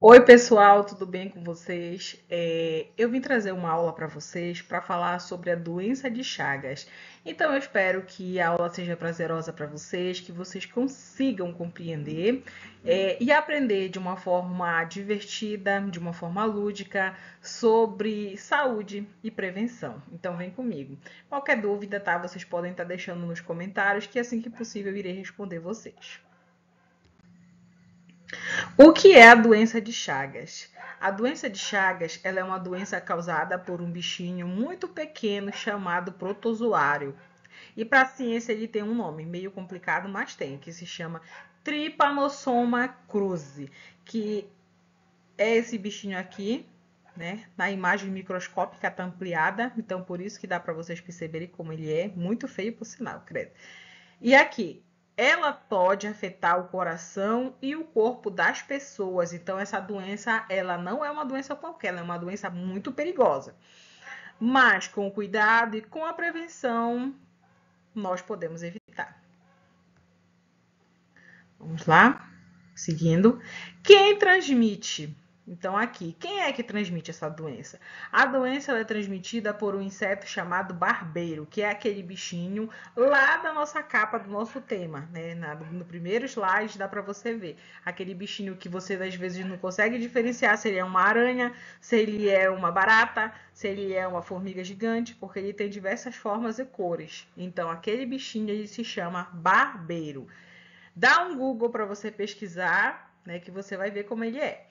Oi, pessoal, tudo bem com vocês? Eu vim trazer uma aula para vocês para falar sobre a doença de Chagas. Então, eu espero que a aula seja prazerosa para vocês, que vocês consigam compreender, e aprender de uma forma divertida, de uma forma lúdica, sobre saúde e prevenção. Então, vem comigo. Qualquer dúvida, tá? Vocês podem estar deixando nos comentários, que assim que possível eu irei responder vocês. O que é a doença de Chagas? A doença de Chagas, ela é uma doença causada por um bichinho muito pequeno chamado protozoário. E para a ciência ele tem um nome meio complicado, mas tem, que se chama Trypanosoma cruzi, que é esse bichinho aqui, né? Na imagem microscópica está ampliada, então por isso que dá para vocês perceberem como ele é, muito feio por sinal, credo. E aqui, ela pode afetar o coração e o corpo das pessoas. Então, essa doença, ela não é uma doença qualquer, ela é uma doença muito perigosa. Mas com o cuidado e com a prevenção, nós podemos evitar. Vamos lá? Seguindo. Quem transmite? Então, aqui, quem é que transmite essa doença? A doença ela é transmitida por um inseto chamado barbeiro, que é aquele bichinho lá da nossa capa do nosso tema, né? No primeiro slide dá para você ver. Aquele bichinho que você às vezes não consegue diferenciar se ele é uma aranha, se ele é uma barata, se ele é uma formiga gigante, porque ele tem diversas formas e cores. Então, aquele bichinho ele se chama barbeiro. Dá um Google para você pesquisar, né, que você vai ver como ele é.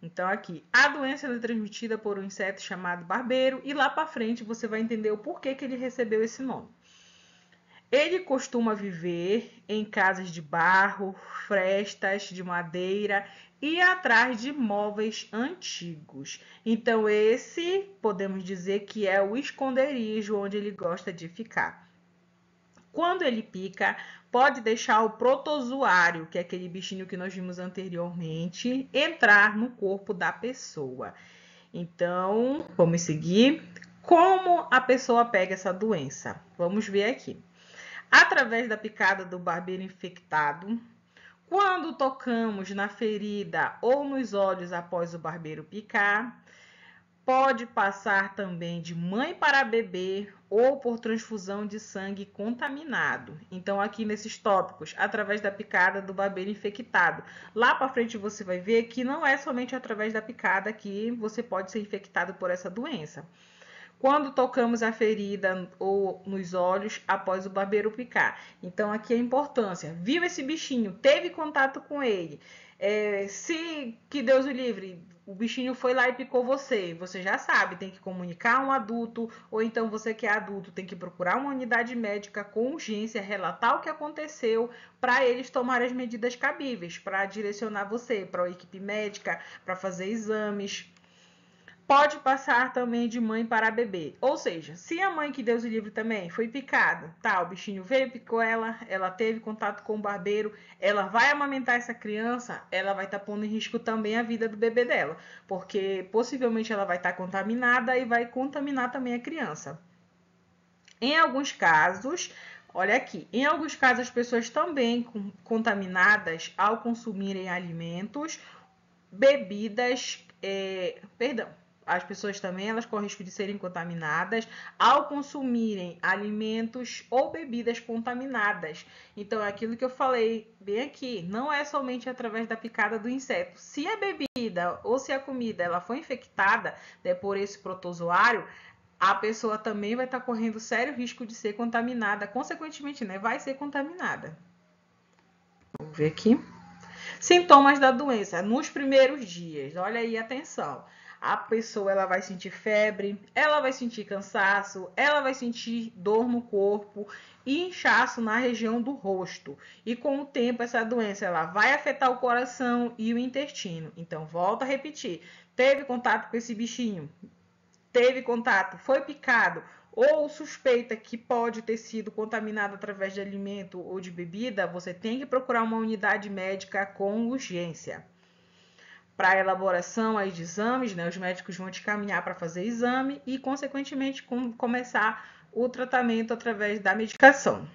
Então, aqui, a doença é transmitida por um inseto chamado barbeiro, e lá para frente você vai entender o porquê que ele recebeu esse nome. Ele costuma viver em casas de barro, frestas de madeira e atrás de móveis antigos. Então, esse podemos dizer que é o esconderijo onde ele gosta de ficar. Quando ele pica, pode deixar o protozoário, que é aquele bichinho que nós vimos anteriormente, entrar no corpo da pessoa. Então, vamos seguir. Como a pessoa pega essa doença? Vamos ver aqui. Através da picada do barbeiro infectado, quando tocamos na ferida ou nos olhos após o barbeiro picar, pode passar também de mãe para bebê ou por transfusão de sangue contaminado. Então, aqui nesses tópicos, através da picada do barbeiro infectado. Lá para frente você vai ver que não é somente através da picada que você pode ser infectado por essa doença. Quando tocamos a ferida ou nos olhos após o barbeiro picar. Então, aqui a importância. Viu esse bichinho? Teve contato com ele? Se, que Deus o livre, o bichinho foi lá e picou você, você já sabe, tem que comunicar a um adulto, ou então você que é adulto tem que procurar uma unidade médica com urgência, relatar o que aconteceu, para eles tomarem as medidas cabíveis, para direcionar você para a equipe médica, para fazer exames. Pode passar também de mãe para bebê. Ou seja, se a mãe, que Deus o livre também, foi picada, tá, o bichinho veio, picou ela teve contato com o barbeiro, ela vai amamentar essa criança, ela vai estar pondo em risco também a vida do bebê dela, porque possivelmente ela vai estar contaminada e vai contaminar também a criança. Em alguns casos, olha aqui, em alguns casos as pessoas também contaminadas ao consumirem alimentos, bebidas, perdão, as pessoas também elas correm risco de serem contaminadas ao consumirem alimentos ou bebidas contaminadas. Então, é aquilo que eu falei bem aqui, não é somente através da picada do inseto. Se a bebida ou se a comida ela foi infectada, né, por esse protozoário, a pessoa também vai estar correndo sério risco de ser contaminada, consequentemente, né, vai ser contaminada. Vamos ver aqui. Sintomas da doença nos primeiros dias. Olha aí, atenção. A pessoa ela vai sentir febre, ela vai sentir cansaço, ela vai sentir dor no corpo e inchaço na região do rosto. E com o tempo essa doença ela vai afetar o coração e o intestino. Então volta a repetir. Teve contato com esse bichinho? Teve contato? Foi picado? Ou suspeita que pode ter sido contaminado através de alimento ou de bebida, você tem que procurar uma unidade médica com urgência. Para a elaboração aí de exames, né, os médicos vão te caminhar para fazer exame e, consequentemente, começar o tratamento através da medicação.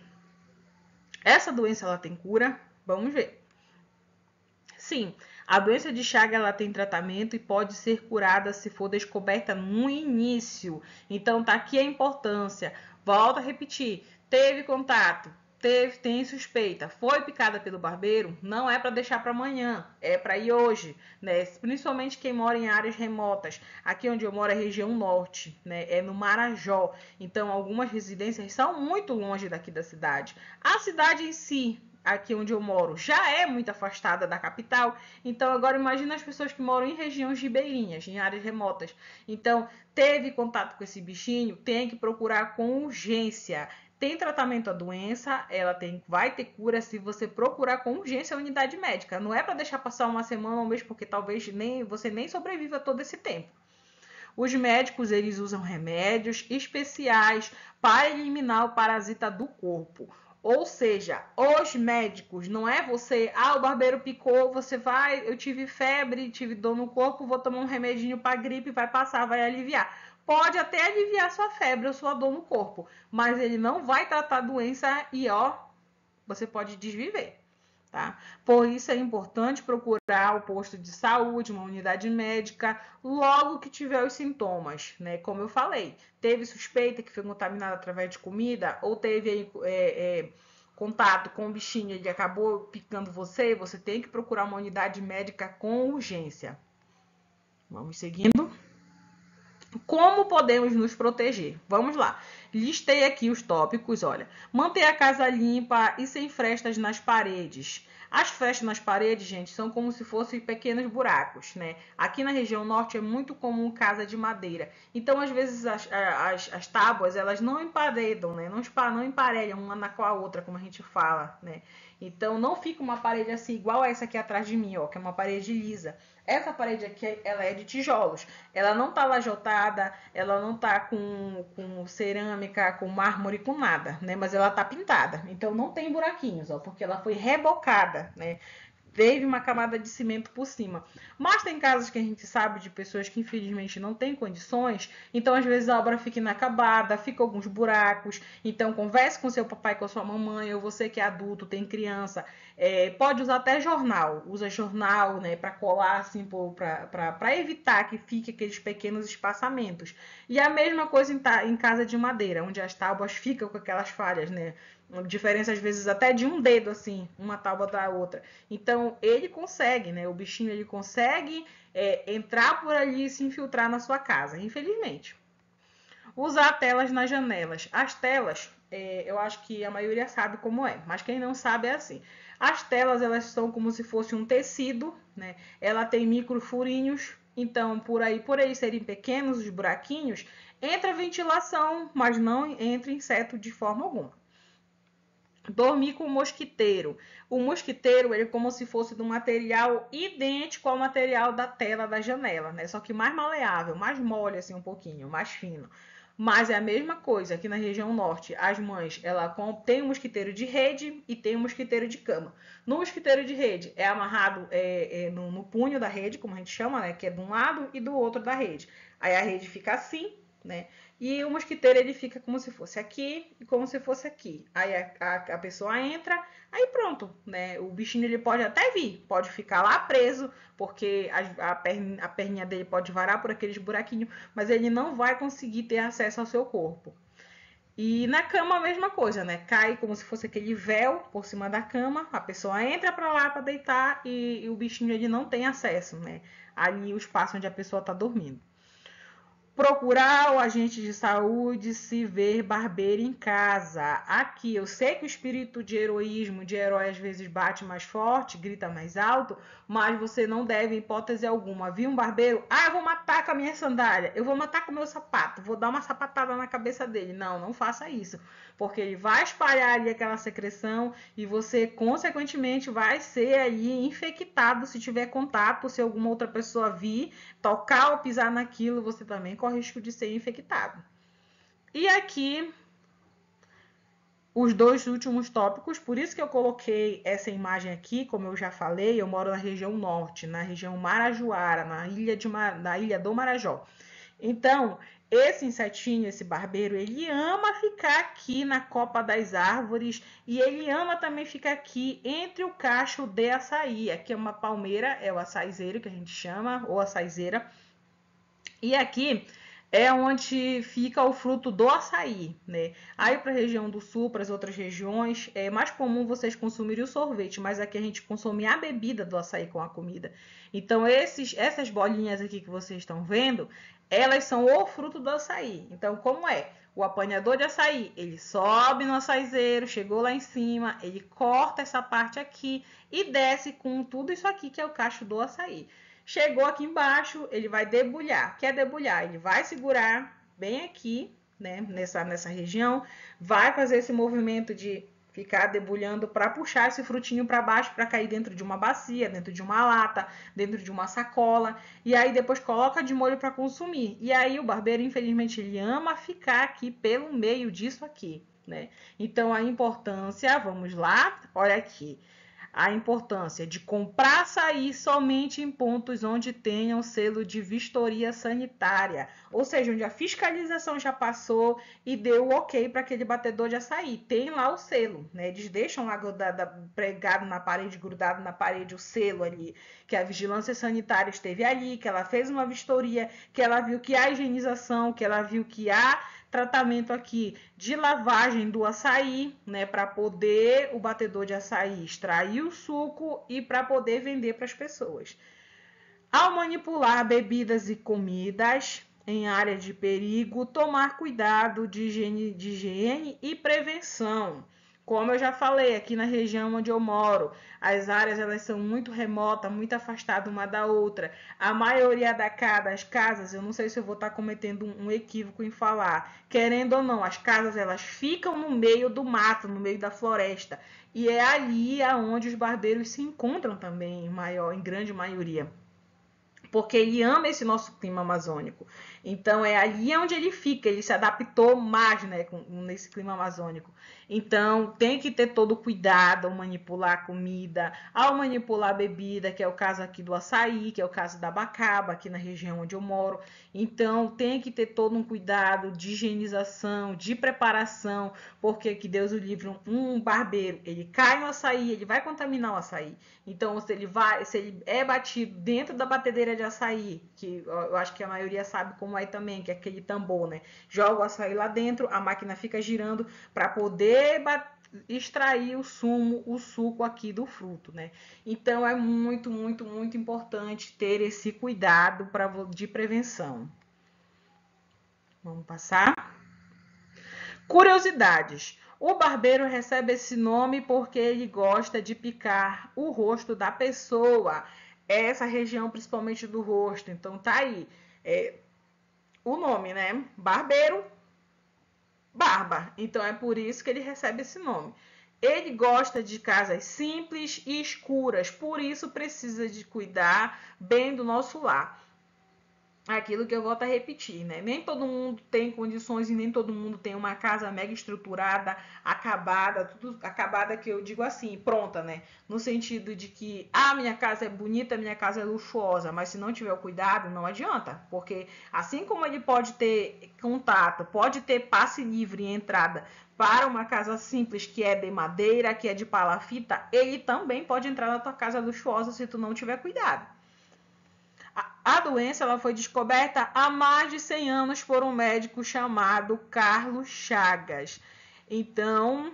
Essa doença ela tem cura? Vamos ver. Sim, A doença de Chagas ela tem tratamento e pode ser curada se for descoberta no início. Então tá aqui a importância. Volto a repetir. Teve contato, tem suspeita, foi picada pelo barbeiro, não é para deixar para amanhã, é para ir hoje, né? Principalmente quem mora em áreas remotas. Aqui onde eu moro é região norte, né? É no Marajó. Então algumas residências são muito longe daqui da cidade. A cidade em si, aqui onde eu moro, já é muito afastada da capital. Então agora imagina as pessoas que moram em regiões ribeirinhas, em áreas remotas. Então teve contato com esse bichinho, tem que procurar com urgência. Tem tratamento à doença, vai ter cura se você procurar com urgência a unidade médica. Não é para deixar passar uma semana ou um mês, porque talvez você nem sobreviva todo esse tempo. Os médicos eles usam remédios especiais para eliminar o parasita do corpo. Ou seja, os médicos, não é você, o barbeiro picou, você vai, eu tive febre, tive dor no corpo, vou tomar um remedinho para gripe, vai passar, vai aliviar. Pode até aliviar sua febre ou sua dor no corpo, mas ele não vai tratar a doença e você pode desviver. Tá? Por isso é importante procurar o posto de saúde, uma unidade médica, logo que tiver os sintomas, né? Como eu falei, teve suspeita que foi contaminado através de comida ou teve contato com o bichinho, ele acabou picando você tem que procurar uma unidade médica com urgência. Vamos seguindo. Como podemos nos proteger? Vamos lá. Listei aqui os tópicos, olha. Manter a casa limpa e sem frestas nas paredes. As frestas nas paredes, gente, são como se fossem pequenos buracos, né? Aqui na região norte é muito comum casa de madeira. Então, às vezes, as tábuas, elas não emparedam, né? Não emparelham uma com a outra, como a gente fala, né? Então, não fica uma parede assim, igual essa aqui atrás de mim, ó, que é uma parede lisa. Essa parede aqui, ela é de tijolos. Ela não tá lajotada, ela não tá com cerâmica, com mármore, com nada, né? Mas ela tá pintada. Então não tem buraquinhos, ó, porque ela foi rebocada, né? Teve uma camada de cimento por cima. Mas tem casos que a gente sabe de pessoas que infelizmente não têm condições, então às vezes a obra fica inacabada, fica alguns buracos. Então converse com seu papai, com a sua mamãe, ou você que é adulto, tem criança, pode usar até jornal, usa jornal, né, para colar assim, para evitar que fique aqueles pequenos espaçamentos. E a mesma coisa em casa de madeira, onde as tábuas ficam com aquelas falhas, né? Diferença às vezes até de um dedo, assim, uma tábua da outra. Então ele consegue, né? O bichinho ele consegue entrar por ali e se infiltrar na sua casa, infelizmente. Usar telas nas janelas. As telas, eu acho que a maioria sabe como é, mas quem não sabe é assim. As telas elas são como se fosse um tecido, né? Ela tem micro furinhos, então por aí serem pequenos os buraquinhos, entra ventilação, mas não entra inseto de forma alguma. Dormir com o mosquiteiro. O mosquiteiro ele é como se fosse de um material idêntico ao material da tela da janela, né? Só que mais maleável, mais mole assim um pouquinho, mais fino. Mas é a mesma coisa aqui na região norte. As mães, ela tem um mosquiteiro de rede e tem um mosquiteiro de cama. No mosquiteiro de rede é amarrado no punho da rede, como a gente chama, né? Que é de um lado e do outro da rede. Aí a rede fica assim, né? E o mosquiteiro ele fica como se fosse aqui e como se fosse aqui. Aí a pessoa entra, aí pronto, né? O bichinho ele pode até vir, pode ficar lá preso, porque a perninha dele pode varar por aqueles buraquinhos, mas ele não vai conseguir ter acesso ao seu corpo. E na cama a mesma coisa, né? Cai como se fosse aquele véu por cima da cama, a pessoa entra para lá para deitar e o bichinho ele não tem acesso, né? Ali o espaço onde a pessoa está dormindo. Procurar o agente de saúde, se ver barbeiro em casa. Aqui, eu sei que o espírito de heroísmo, de herói, às vezes bate mais forte, grita mais alto, mas você não deve, em hipótese alguma, vir um barbeiro, eu vou matar com a minha sandália, eu vou matar com o meu sapato, vou dar uma sapatada na cabeça dele. Não, não faça isso, porque ele vai espalhar ali aquela secreção e você, consequentemente, vai ser ali infectado se tiver contato, se alguma outra pessoa vir, tocar ou pisar naquilo, você também corre risco de ser infectado. E aqui os dois últimos tópicos, por isso que eu coloquei essa imagem aqui, como eu já falei, eu moro na região norte, na região Marajoara, na ilha do Marajó. Então, esse insetinho, esse barbeiro, ele ama ficar aqui na copa das árvores e ele ama também ficar aqui entre o cacho de açaí. Aqui é uma palmeira, é o açaizeiro que a gente chama, ou açaizeira. E aqui é onde fica o fruto do açaí, né? Aí para a região do sul, para as outras regiões, é mais comum vocês consumirem o sorvete, mas aqui a gente consome a bebida do açaí com a comida. Então essas bolinhas aqui que vocês estão vendo, elas são o fruto do açaí. Então como é? O apanhador de açaí, ele sobe no açaizeiro, chegou lá em cima, ele corta essa parte aqui e desce com tudo isso aqui que é o cacho do açaí. Chegou aqui embaixo, ele vai debulhar. Quer debulhar? Ele vai segurar bem aqui, né, nessa região, vai fazer esse movimento de ficar debulhando para puxar esse frutinho para baixo para cair dentro de uma bacia, dentro de uma lata, dentro de uma sacola, e aí depois coloca de molho para consumir. E aí o barbeiro, infelizmente, ele ama ficar aqui pelo meio disso aqui, né? Então a importância, vamos lá, olha aqui. A importância de comprar açaí somente em pontos onde tenham selo de vistoria sanitária, ou seja, onde a fiscalização já passou e deu o ok para aquele batedor de açaí. Tem lá o selo, né? Eles deixam lá pregado na parede, grudado na parede o selo ali, que a vigilância sanitária esteve ali, que ela fez uma vistoria, que ela viu que há higienização, que ela viu que há tratamento aqui de lavagem do açaí, né, para poder o batedor de açaí extrair o suco e para poder vender para as pessoas. Ao manipular bebidas e comidas em área de perigo, tomar cuidado de higiene e prevenção. Como eu já falei, aqui na região onde eu moro, as áreas elas são muito remotas, muito afastadas uma da outra. A maioria das casas, eu não sei se eu vou estar cometendo um equívoco em falar, querendo ou não, as casas elas ficam no meio do mato, no meio da floresta. E é ali aonde os barbeiros se encontram também, em grande maioria, porque ele ama esse nosso clima amazônico. Então é ali onde ele fica, ele se adaptou mais, né, nesse clima amazônico. Então tem que ter todo o cuidado ao manipular a comida, ao manipular a bebida, que é o caso aqui do açaí, que é o caso da abacaba, aqui na região onde eu moro. Então tem que ter todo um cuidado de higienização, de preparação, porque que Deus o livre, um barbeiro, ele cai no açaí, ele vai contaminar o açaí. Então se ele é batido dentro da batedeira de açaí, que eu acho que a maioria sabe como é também, que é aquele tambor, né? Joga o açaí lá dentro, a máquina fica girando para poder extrair o suco aqui do fruto, né? Então é muito, muito, muito importante ter esse cuidado de prevenção. Vamos passar? Curiosidades. O barbeiro recebe esse nome porque ele gosta de picar o rosto da pessoa. Essa região, principalmente do rosto. Então tá aí. O nome, né? Barbeiro, barba. Então é por isso que ele recebe esse nome. Ele gosta de casas simples e escuras, por isso precisa de cuidar bem do nosso lar. Aquilo que eu volto a repetir, né? Nem todo mundo tem condições e nem todo mundo tem uma casa mega estruturada, acabada, tudo acabada que eu digo assim, pronta, né? No sentido de que minha casa é bonita, minha casa é luxuosa, mas se não tiver o cuidado, não adianta, porque assim como ele pode ter contato, pode ter passe livre e entrada para uma casa simples que é de madeira, que é de palafita, ele também pode entrar na tua casa luxuosa se tu não tiver cuidado. A doença ela foi descoberta há mais de 100 anos por um médico chamado Carlos Chagas. Então,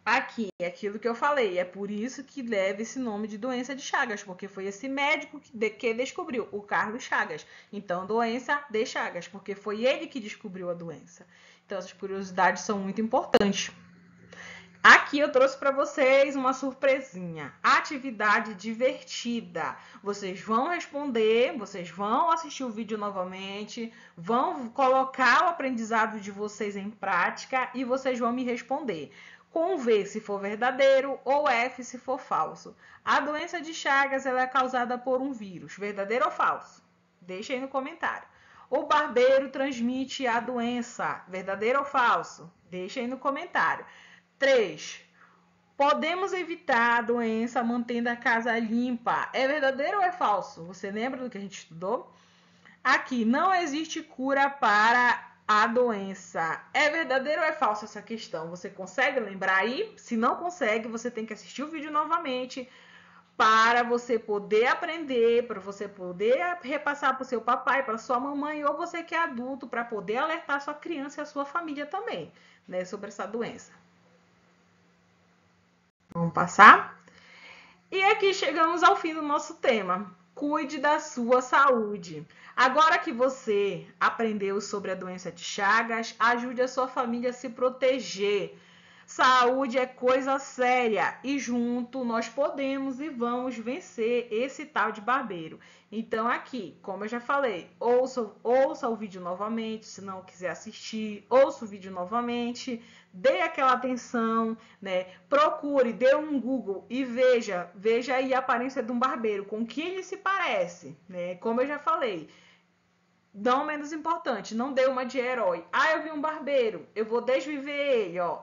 aqui é aquilo que eu falei, é por isso que leva esse nome de doença de Chagas, porque foi esse médico que descobriu, o Carlos Chagas. Então, doença de Chagas, porque foi ele que descobriu a doença. Então, essas curiosidades são muito importantes. Aqui eu trouxe para vocês uma surpresinha, atividade divertida. Vocês vão responder, vocês vão assistir o vídeo novamente, vão colocar o aprendizado de vocês em prática e vocês vão me responder. Com V se for verdadeiro ou F se for falso. A doença de Chagas ela é causada por um vírus, verdadeiro ou falso? Deixa aí no comentário. O barbeiro transmite a doença, verdadeiro ou falso? Deixa aí no comentário. 3. Podemos evitar a doença mantendo a casa limpa. É verdadeiro ou é falso? Você lembra do que a gente estudou? Aqui, não existe cura para a doença. É verdadeiro ou é falso essa questão? Você consegue lembrar aí? Se não consegue, você tem que assistir o vídeo novamente para você poder aprender, para você poder repassar para o seu papai, para sua mamãe, ou você que é adulto, para poder alertar sua criança e a sua família também, né, sobre essa doença. Vamos passar? E aqui chegamos ao fim do nosso tema. Cuide da sua saúde. Agora que você aprendeu sobre a doença de Chagas, ajude a sua família a se proteger. Saúde é coisa séria e junto nós podemos e vamos vencer esse tal de barbeiro. Então aqui, como eu já falei, ouça o vídeo novamente, se não quiser assistir, ouça o vídeo novamente, dê aquela atenção, né? Procure, dê um Google e veja aí a aparência de um barbeiro, com que ele se parece, né? Como eu já falei, não menos importante, não dê uma de herói. Ah, eu vi um barbeiro, eu vou desviver ele, ó.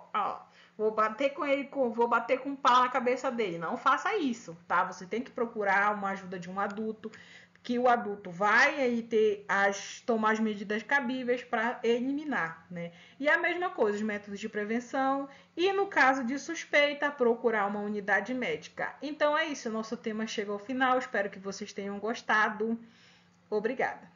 Vou bater com ele, vou bater com um pau na cabeça dele. Não faça isso, tá? Você tem que procurar uma ajuda de um adulto, que o adulto vai aí tomar as medidas cabíveis para eliminar, né? E a mesma coisa, os métodos de prevenção e no caso de suspeita, procurar uma unidade médica. Então é isso, nosso tema chegou ao final, espero que vocês tenham gostado. Obrigada.